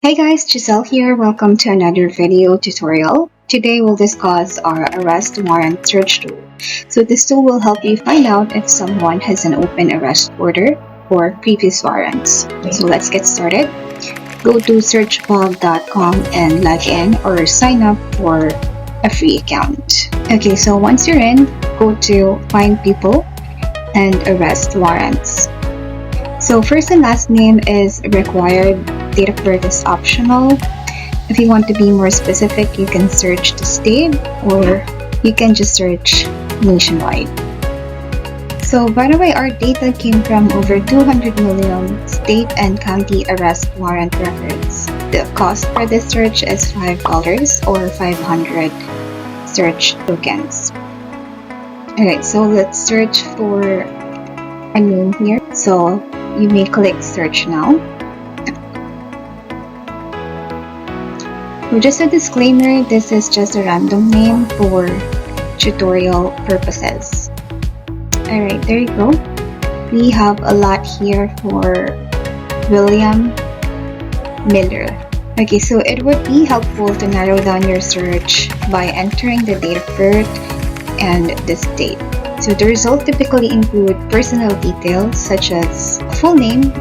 Hey guys, Giselle here. Welcome to another video tutorial. Today we'll discuss our Arrest Warrant Search Tool. So this tool will help you find out if someone has an open arrest order or previous warrants. So let's get started. Go to searchbug.com and log in or sign up for a free account. Okay, so once you're in, go to Find People and Arrest Warrants. So first and last name is required, date of birth is optional. If you want to be more specific, you can search the state or you can just search nationwide. So by the way, our data came from over 200 million state and county arrest warrant records. The cost for this search is $5 or 500 search tokens. Alright, so let's search for a name here. So you may click search now. So just a disclaimer, this is just a random name for tutorial purposes. Alright, there you go. We have a lot here for William Miller. Okay, so it would be helpful to narrow down your search by entering the date of birth and the state. So the results typically include personal details such as full name,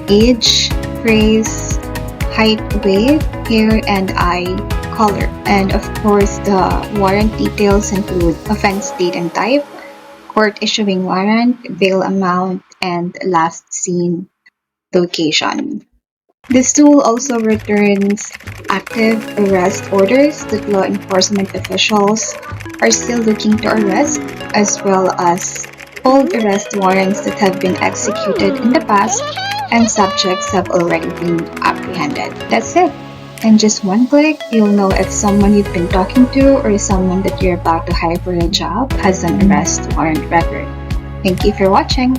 age, race, height, weight, hair and eye color. And of course, the warrant details include offense date and type, court issuing warrant, bail amount, and last seen location. This tool also returns active arrest orders that law enforcement officials are still looking to arrest, as well as old arrest warrants that have been executed in the past and subjects have already been apprehended. That's it. In just one click, you'll know if someone you've been talking to or someone that you're about to hire for a job has an arrest warrant record. Thank you for watching.